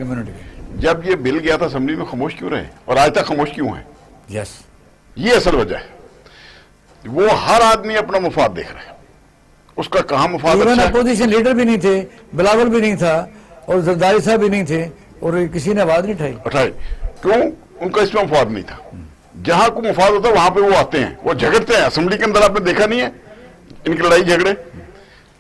جب یہ بل گیا تھا اسمبلی میں خاموش کیوں رہے اور آج تک خاموش کیوں ہیں؟ یس، یہ اصل وجہ ہے. وہ ہر آدمی اپنا مفاد دیکھ رہا ہے، اس کا کہاں مفاد اچھا ہے. اپوزیشن لیڈر بھی نہیں تھے، بلاول بھی نہیں تھا اور زرداری صاحب بھی نہیں تھے اور کسی نے آواز نہیں اٹھائی. کیوں؟ ان کا اس میں مفاد نہیں تھا. جہاں کوئی مفاد ہوتا ہے وہاں پہ وہ آتے ہیں، وہ جھگڑتے ہیں. اسمبلی کے اندر آپ نے دیکھا نہیں ہے ان کی لڑائی جھگڑے.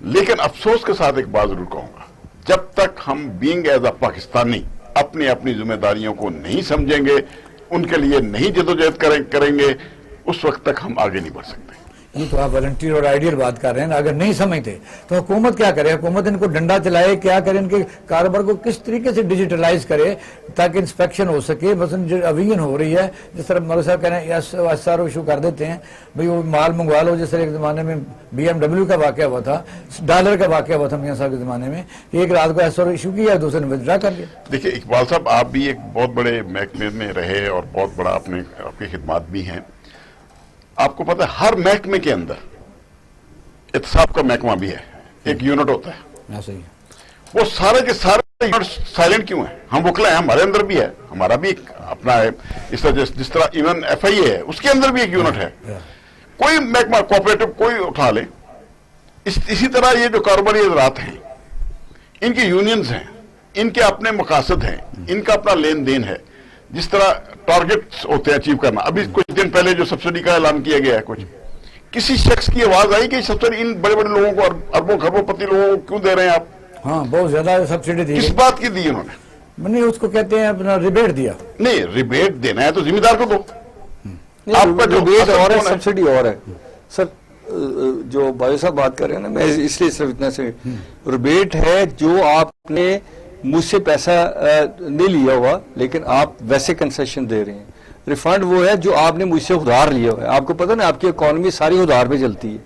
لیکن افسوس کے ساتھ ایک بات ضرور کہوں گا، جب تک ہم بینگ ایز اے پاکستانی اپنی ذمہ داریوں کو نہیں سمجھیں گے، ان کے لیے نہیں جدوجہد کریں گے، اس وقت تک ہم آگے نہیں بڑھ سکتے. یہ تو آپ والنٹیئر اور آئیڈیل بات کر رہے ہیں. اگر نہیں سمجھتے تو حکومت کیا کرے؟ حکومت ان کو ڈنڈا چلائے، کیا کرے، ان کے کاروبار کو کس طریقے سے ڈیجیٹلائز کرے تاکہ انسپیکشن ہو سکے. مثلا جو اوین ہو رہی ہے، جس طرح مولوی صاحب کہہ رہے ہیں ایس آر او ایشو کر دیتے ہیں، بھئی وہ مال منگوا لو. جس طرح ایک زمانے میں BMW کا واقعہ ہوا تھا، ڈالر کا واقعہ ہوا تھا میاں صاحب کے زمانے میں، ایک رات کو ایس آر او ایشو کیا، دوسرے نے ودرا کر لیا. دیکھیے اقبال صاحب، آپ بھی ایک بہت بڑے محکمے میں رہے اور بہت بڑا آپ کی خدمات بھی ہیں. آپ کو پتہ ہے ہر محکمے کے اندر احتساب کا محکمہ بھی ہے، ایک یونٹ ہوتا ہے. وہ سارے کے سارے یونٹ سائلنٹ کیوں ہیں؟ ہم وکلا ہیں، ہمارے اندر بھی ہے، ہمارا بھی ایک اپنا ہے. جس طرح ایون FIA ہے، اس کے اندر بھی ایک یونٹ ہے. کوئی محکمہ کوآپریٹو کوئی اٹھا لے. اسی طرح یہ جو کاروباری حضرات ہیں، ان کی یونینز ہیں، ان کے اپنے مقاصد ہیں، ان کا اپنا لین دین ہے. جس طرح ٹارگیٹس ہوتے ہیں اچیو کرنا. ابھی کچھ دن پہلے جو سبسڈی کا اعلان کیا گیا ہے، کسی شخص کی آواز آئی کہ سبسڈی ان بڑے بڑے لوگوں کو، اربوں خربوں پتی لوگوں کو کیوں دے رہے ہیں آپ؟ ہاں، بہت زیادہ سبسڈی دی. کس بات کی دی انہوں نے؟ نہیں، اس کو کہتے ہیں اپنا ریبیٹ دیا. نہیں، ریبیٹ دینا ہے تو ذمہ دار کو دو. آپ کا ریبیٹ اور ہے، سبسڈی اور ہے. سر جو بھائی صاحب بات کر رہے ہیں نا، میں اس لیے صرف اتنا سے ریبیٹ ہے جو آپ نے مجھ سے پیسہ نہیں لیا ہوا لیکن آپ ویسے کنسیشن دے رہے ہیں. ریفنڈ وہ ہے جو آپ نے مجھ سے ادھار لیا ہوا ہے. آپ کو پتہ نا آپ کی اکانومی ساری ادھار پہ چلتی ہے.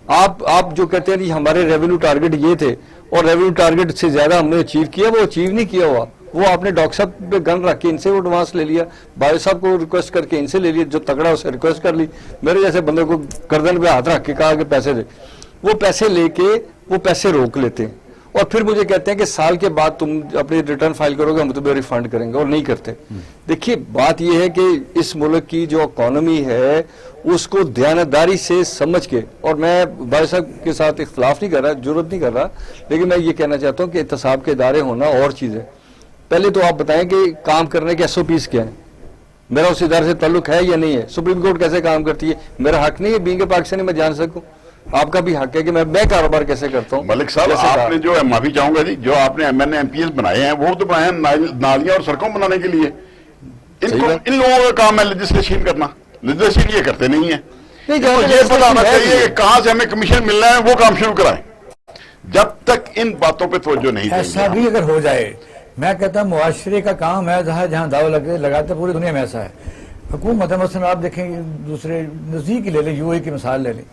آپ جو کہتے ہیں ہمارے ریونیو ٹارگٹ یہ تھے اور ریونیو ٹارگٹ سے زیادہ ہم نے اچیو کیا، وہ اچیو نہیں کیا ہوا. وہ آپ نے ڈاکٹر صاحب پہ گن رکھ کے ان سے وہ ایڈوانس لے لیا، بھائی صاحب کو ریکویسٹ کر کے ان سے لے لیا، جو تگڑا اسے ریکویسٹ کر لی. میرے جیسے بندے کو گردن پہ ہاتھ رکھ کے کہا کہ پیسے دے. وہ پیسے لے کے وہ پیسے روک لیتے ہیں اور پھر مجھے کہتے ہیں کہ سال کے بعد تم اپنی ریٹرن فائل کرو گے، ہم تمہیں ریفنڈ کریں گے، اور نہیں کرتے. دیکھیے بات یہ ہے کہ اس ملک کی جو اکانومی ہے اس کو دیانتداری سے سمجھ کے، اور میں بھائی صاحب کے ساتھ اختلاف نہیں کر رہا، ضرورت نہیں کر رہا، لیکن میں یہ کہنا چاہتا ہوں کہ احتساب کے ادارے ہونا اور چیز ہے. پہلے تو آپ بتائیں کہ کام کرنے کے SOPs کیا ہیں، میرا اس ادارے سے تعلق ہے یا نہیں ہے، سپریم کورٹ کیسے کام کرتی ہے، میرا حق نہیں ہے بینگ پاکستانی میں جان سکوں. آپ کا بھی حق ہے کہ میں کاروبار کیسے کرتا ہوں. ملک صاحب آپ نے جو معافی چاہوں گا جی، جو آپ نے MPs بنائے ہیں وہ تو بنائے ہیں نالیاں اور سڑکوں بنانے کے لیے. ان لوگوں کا کام ہے لیجسلیشن کرنا، لیجسلیشن یہ کرتے نہیں ہیں. یہ پتا ہونا چاہیے کہ کہاں سے ہمیں کمیشن ملنا ہے، وہ کام شروع کرائیں. جب تک ان باتوں پہ توجہ نہیں دیں گے. ایسا بھی اگر ہو جائے، میں کہتا ہوں معاشرے کا کام ہے، جہاں داؤ لگاتے پوری دنیا میں ایسا ہے. حکومت مثلا آپ دیکھیں دوسرے نزدیک لے لیں، UAE کی مثال لے لیں،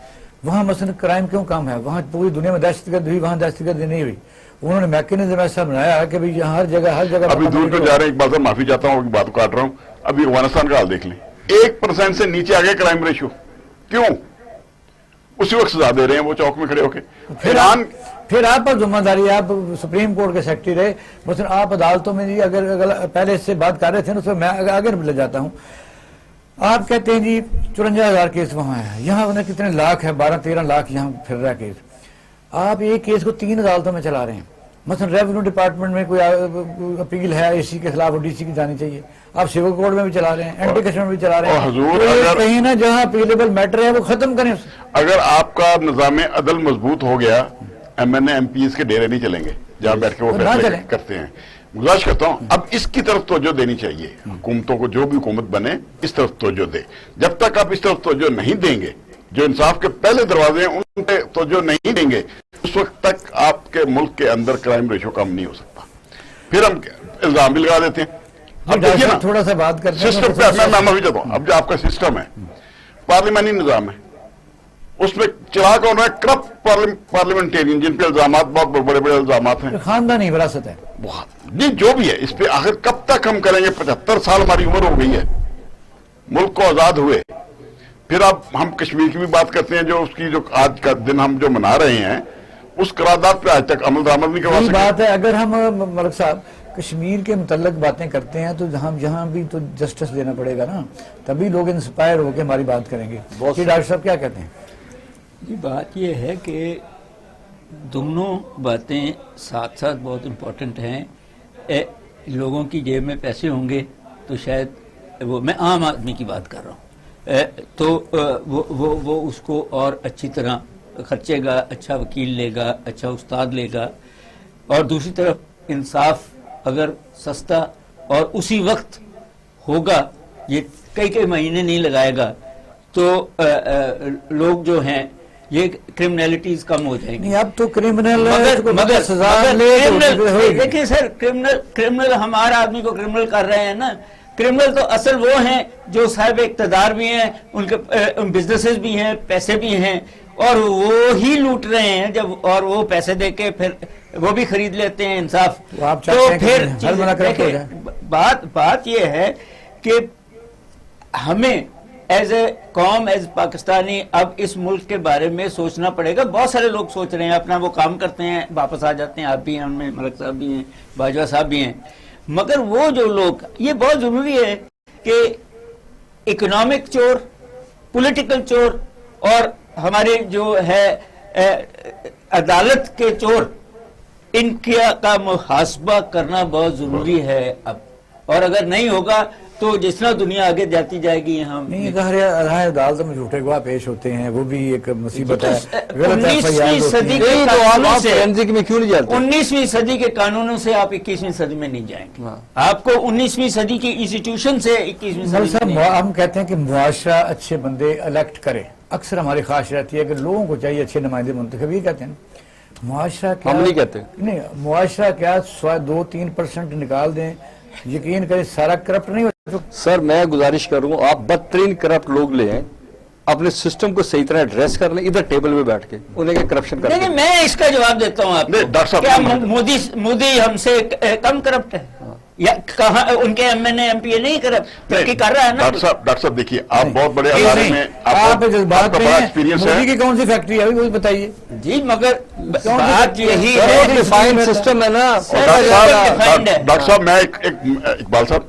وہاں مثلا کرائم کیوں کم ہے؟ وہاں پوری دنیا میں دہشت گرد ہوئی، وہاں دہشت گردی نہیں ہوئی. انہوں نے میکینزم ایسا بنایا کہ بھی ہر جگہ ابھی دور کو جا رہے ہیں، اقبال صاحب معافی چاہتا ہوں بات کو کاٹ رہا ہوں، ابھی افغانستان کا حال دیکھ لیں، 1% سے نیچے آ گیا کرائم ریشو، کیوں؟ اسی وقت سزا دے رہے ہیں وہ چوک میں کھڑے ہو کے۔ پھر آپ پر ذمہ داری، آپ سپریم کورٹ کے سیکرٹری رہے، مثلا آپ عدالتوں میں جی اگر پہلے اس سے بات کر رہے تھے نا تو میں آگے لے جاتا ہوں، آپ کہتے ہیں جی 54,000 کیس وہاں ہے، یہاں انہیں کتنے لاکھ ہے، 12-13 لاکھ یہاں پھر رہا کیس، آپ ایک کیس کو 3 عدالتوں میں چلا رہے ہیں۔ مثلا ریونیو ڈپارٹمنٹ میں کوئی اپیل ہے اے سی کے خلاف، ڈی سی کی جانی چاہیے، آپ سول کورٹ میں بھی چلا رہے ہیں، اینٹی کسٹمر بھی چلا رہے ہیں، تو کہیں نہ جہاں اپیلیبل میٹر ہے وہ ختم کریں۔ اگر آپ کا نظام عدل مضبوط ہو گیا، M N A M P S کے ڈیرے نہیں چلیں گے جہاں بیٹھ کے وہ فیصلے کرتے ہیں۔ گزارش کرتا ہوں اب اس کی طرف توجہ دینی چاہیے، حکومتوں کو جو بھی حکومت بنے اس طرف توجہ دے۔ جب تک آپ اس طرف توجہ نہیں دیں گے، جو انصاف کے پہلے دروازے ہیں ان پہ توجہ نہیں دیں گے، اس وقت تک آپ کے ملک کے اندر کرائم ریشو کم نہیں ہو سکتا۔ پھر ہم الزام بھی لگا دیتے ہیں۔ اب دیکھیے نا تھوڑا سا بات کرتے ہیں سسٹم پہ میں معافی چاہتا ہوں، اب جو آپ کا سسٹم ہے پارلیمانی نظام ہے، اس میں چلا کون رہا ہے؟ کرپٹ پارلیمنٹیرین، جن پہ الزامات بہت بڑے بڑے الزامات ہیں، خاندانی وراثت ہے جی جو بھی ہے، اس پہ آخر کب تک ہم کریں گے؟ 75 سال ہماری عمر ہو گئی ہے، ملک کو آزاد ہوئے۔ پھر اب ہم کشمیر کی بھی بات کرتے ہیں، جو اس کی جو آج کا دن ہم جو منا رہے ہیں اس قرارداد پہ آج تک عمل درآمد نہیں کروا سکے۔ بات ہے اگر ہم ملک صاحب کشمیر کے متعلق باتیں کرتے ہیں تو ہم یہاں بھی تو جسٹس دینا پڑے گا نا، تبھی لوگ انسپائر ہو کے ہماری بات کریں گے۔ جی ڈاکٹر صاحب کیا کہتے ہیں؟ جی بات یہ ہے کہ دونوں باتیں ساتھ ساتھ بہت امپورٹنٹ ہیں۔ لوگوں کی جیب میں پیسے ہوں گے تو شاید میں عام آدمی کی بات کر رہا ہوں، تو وہ اس کو اور اچھی طرح خرچے گا، اچھا وکیل لے گا، اچھا استاد لے گا، اور دوسری طرف انصاف اگر سستا اور اسی وقت ہوگا، یہ کئی مہینے نہیں لگائے گا، تو لوگ جو ہیں یہ کرمنلٹیز کم ہو جائیں گی۔ نہیں اب تو کرمنل دیکھیں سر، کرمنل ہمارا آدمی کو کرمنل کر رہے ہیں نا، کرمنل تو اصل وہ ہیں جو صاحب اقتدار بھی ہیں، ان کے بزنسز بھی ہیں، پیسے بھی ہیں، اور وہ ہی لوٹ رہے ہیں جب، اور وہ پیسے دے کے پھر وہ بھی خرید لیتے ہیں انصاف۔ تو پھر بات یہ ہے کہ ہمیں ایز اے قوم، ایز پاکستانی اب اس ملک کے بارے میں سوچنا پڑے گا۔ بہت سارے لوگ سوچ رہے ہیں، اپنا وہ کام کرتے ہیں، واپس آ جاتے ہیں، آپ بھی ہیں ان میں، ملک صاحب بھی ہیں، باجوہ صاحب بھی ہیں، مگر وہ جو لوگ، یہ بہت ضروری ہے کہ اکنامک چور، پولیٹیکل چور اور ہمارے جو ہے عدالت کے چور، ان کا محاسبہ کرنا بہت ضروری ہے اب، اور اگر نہیں ہوگا تو جس طرح دنیا آگے جاتی جائے گی ہم نہیں عدالت میں جھوٹے گواہ پیش ہوتے ہیں، وہ بھی ایک مصیبت ہے۔ 19ویں صدی کے قانون سے 19ویں صدی کے قانونوں سے آپ 21ویں صدی میں نہیں جائیں گے، آپ کو 19ویں صدی کی انسٹیٹیوشن سے 21ویں صدی میں ہم کہتے ہیں کہ معاشرہ اچھے بندے الیکٹ کرے، اکثر ہماری خواہش رہتی ہے کہ لوگوں کو چاہیے اچھے نمائندے منتخب، یہ کہتے ہیں معاشرہ کیا، ہم نہیں کہتے، نہیں معاشرہ کیا 2-3% نکال دیں، یقین کریں سارا کرپٹ نہیں ہو۔ سر میں گزارش کروں آپ بدترین کرپٹ لوگ لے ہیں، اپنے سسٹم کو صحیح طرح ایڈریس کر لیں، ادھر ٹیبل میں بیٹھ کے انہیں کہ کرپشن کرتے ہیں۔ میں اس کا جواب دیتا ہوں آپ کو، کیا مودی ہم سے کم کرپٹ ہے؟ یا کہاں ان کے M N A M P A نہیں ترقی کر رہا ہے نا؟ ڈاکٹر صاحب دیکھیے، آپ بہت بڑے ادارے میں، آپ جذبات میں ایکسپیرینس ہے، مودی کی کون سی فیکٹری ہے وہ بتائیے جی، مگر بات یہی ہے، ڈیفائنڈ سسٹم ہے نا۔ ڈاکٹر صاحب میں اقبال صاحب،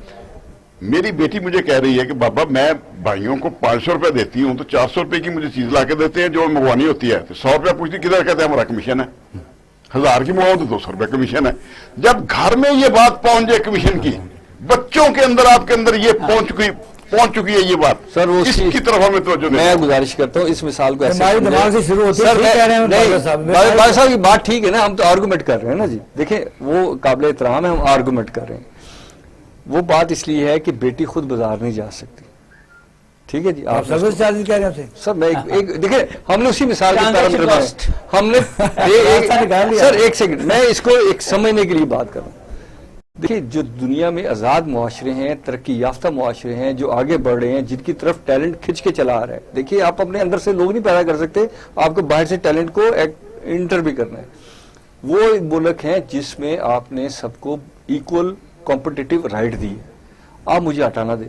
میری بیٹی مجھے کہہ رہی ہے کہ بابا میں بھائیوں کو 500 روپے دیتی ہوں تو 400 روپے کی مجھے چیز لا کے دیتے ہیں جو منگوانی ہوتی ہے، تو 100 روپے پوچھتی کدھر، کہتے ہیں ہمارا کمیشن ہے، 1000 کی منگواؤں تو 200 روپے کمیشن ہے۔ جب گھر میں یہ بات پہنچ جائے کمیشن کی، بچوں کے اندر، آپ کے اندر یہ پہنچ چکی ہے یہ بات، سر وہ اس کی طرف ہمیں توجہ دیں۔ میں گزارش کرتا ہوں اس مثال کو ایسے ہمارے دماغ سے شروع ہوتی ہے، بھائی صاحب کی بات ٹھیک ہے نا، ہم تو آرگومنٹ کر رہے ہیں نا جی، دیکھیں وہ قابل احترام ہے، ہم آرگومنٹ کر رہے ہیں، وہ بات اس لیے ہے کہ بیٹی خود بازار نہیں جا سکتی، ٹھیک ہے جی، آپ سروس چارج کہہ رہے ہیں سر، میں دیکھیں ہم نے اسی مثال کے پیرامیٹر ہم نے سر ایک سیکنڈ میں اس کو ایک سمجھنے کے لیے بات کر رہا ہوں۔ دیکھیں جو دنیا میں آزاد معاشرے ہیں، ترقی یافتہ معاشرے ہیں، جو آگے بڑھ رہے ہیں، جن کی طرف ٹیلنٹ کھنچ کے چلا آ رہا ہے، دیکھیے آپ اپنے اندر سے لوگ نہیں پیدا کر سکتے، آپ کو باہر سے ٹیلنٹ کو انٹر بھی کرنا ہے۔ وہ ایک ملک ہے جس میں آپ نے سب کو ایکول کمپٹیٹو رائٹ دی ہے. آپ مجھے ہٹانا دیں.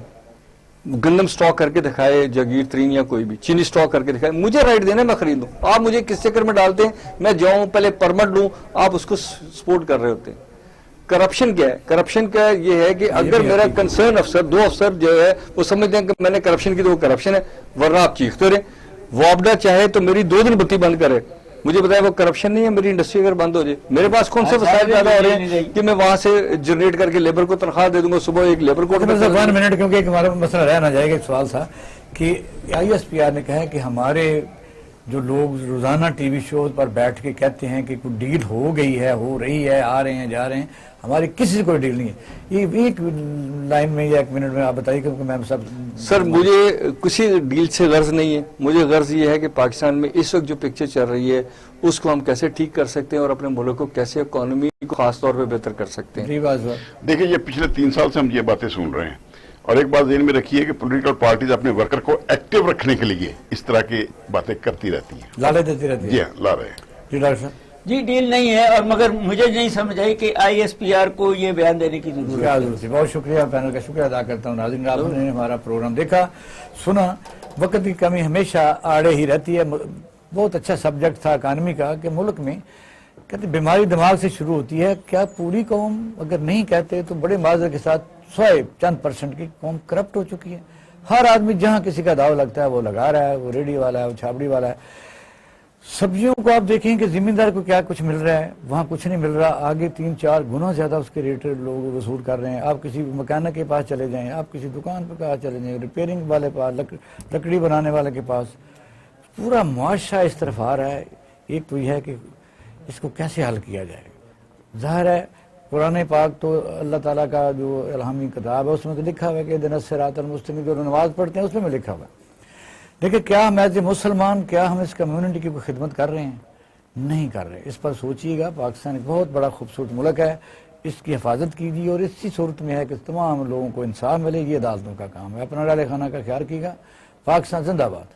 گندم سٹاک کر کے دکھائے جاگیر ترین یا کوئی بھی چینی سٹاک کر کے دکھائے, مجھے رائٹ دینا میں خریدوں. آپ مجھے کس چکر میں ڈالتے ہیں میں جاؤں پہلے پرمٹ لوں, آپ اس کو سپورٹ کر رہے ہوتے ہیں. کرپشن کیا ہے؟ کرپشن کا یہ ہے کہ اگر میرا کنسرن افسر 2 افسر جو ہے وہ سمجھتے ہیں کہ میں نے کرپشن کی تو وہ کرپشن ہے, ورنہ آپ چیختے رہے. وابڈا چاہے تو میری 2 دن بتی بند کرے, مجھے بتایا وہ کرپشن نہیں ہے. میری انڈسٹری اگر بند ہو جائے, میرے پاس کون سے وسائل پیدا ہو رہے ہیں کہ میں وہاں سے جنریٹ کر کے لیبر کو تنخواہ دے دوں گا. صبح ایک لیبر کو 1 منٹ, کیونکہ ایک ہمارا مسئلہ رہ نہ جائے گا. ایک سوال تھا کہ ISPR نے کہا ہے کہ ہمارے جو لوگ روزانہ ٹی وی شوز پر بیٹھ کے کہتے ہیں کہ کوئی ڈیل ہو گئی ہے, ہو رہی ہے, آ رہے ہیں, جا رہے ہیں, ہماری کسی سے کوئی ڈیل نہیں ہے. یہ ایک لائن میں یا 1 منٹ میں آپ بتائیے, کیونکہ میں سب سر مجھے کسی ڈیل سے غرض نہیں ہے. مجھے غرض یہ ہے کہ پاکستان میں اس وقت جو پکچر چل رہی ہے اس کو ہم کیسے ٹھیک کر سکتے ہیں اور اپنے ملک کو کیسے اکانومی کو خاص طور پہ بہتر کر سکتے ہیں. دیکھیں یہ پچھلے 3 سال سے ہم یہ باتیں سن رہے ہیں, اور ایک بات ذہن میں رکھیے کہ پولیٹیکل پارٹیز اپنے ورکر کو ایکٹیو رکھنے کے لیے اس طرح کی باتیں کرتی رہتی ہیں, لالے دیتی رہتی جی ہے. ہاں لا رہے ہیں. جی ڈاکٹر صاحب, جی ڈیل نہیں ہے, اور مگر مجھے نہیں سمجھ آئی کہ ISPR کو یہ بیان دینے کی ضرورت کیا ہے. ضرورت ہے. بہت شکریہ, پینل کا شکریہ ادا کرتا ہوں. ناظرین, آپ نے ہمارا پروگرام دیکھا, سنا. وقت کی کمی ہمیشہ آڑے ہی رہتی ہے. بہت اچھا سبجیکٹ تھا اکانومی کا کہ ملک میں کہتے بیماری دماغ سے شروع ہوتی ہے. کیا پوری قوم اگر نہیں کہتے تو بڑے معذرت کے ساتھ 100% کی قوم کرپٹ ہو چکی ہے. ہر آدمی جہاں کسی کا داؤ لگتا ہے وہ لگا رہا ہے, وہ ریڈی والا ہے, وہ چھاپڑی والا ہے. سبزیوں کو آپ دیکھیں کہ زمیندار کو کیا کچھ مل رہا ہے, وہاں کچھ نہیں مل رہا. آگے 3-4 گنا زیادہ اس کے ریٹ لوگ وصول کر رہے ہیں. آپ کسی مکینک کے پاس چلے جائیں, آپ کسی دکان پہ چلے جائیں, ریپیئرنگ والے پاس, لکڑی بنانے والے کے پاس, پورا معاشرہ اس طرف آ رہا ہے. ایک تو یہ ہے کہ اس کو کیسے حل کیا جائے. ظاہر ہے قرآن پاک تو اللہ تعالیٰ کا جو الہامی کتاب ہے اس میں تو لکھا ہوا ہے کہ دن الصراط المستقیم, جو نماز پڑھتے ہیں اس میں لکھا ہوا ہے. دیکھیں کیا ہم ایز اے مسلمان کیا ہم اس کمیونٹی کی کوئی خدمت کر رہے ہیں؟ نہیں کر رہے. اس پر سوچیے گا. پاکستان ایک بہت بڑا خوبصورت ملک ہے, اس کی حفاظت کیجیے, اور اسی صورت میں ہے کہ تمام لوگوں کو انصاف ملے. یہ عدالتوں کا کام ہے. اپنا ڈالے خانہ کا خیال کیے گا. پاکستان زندہ باد.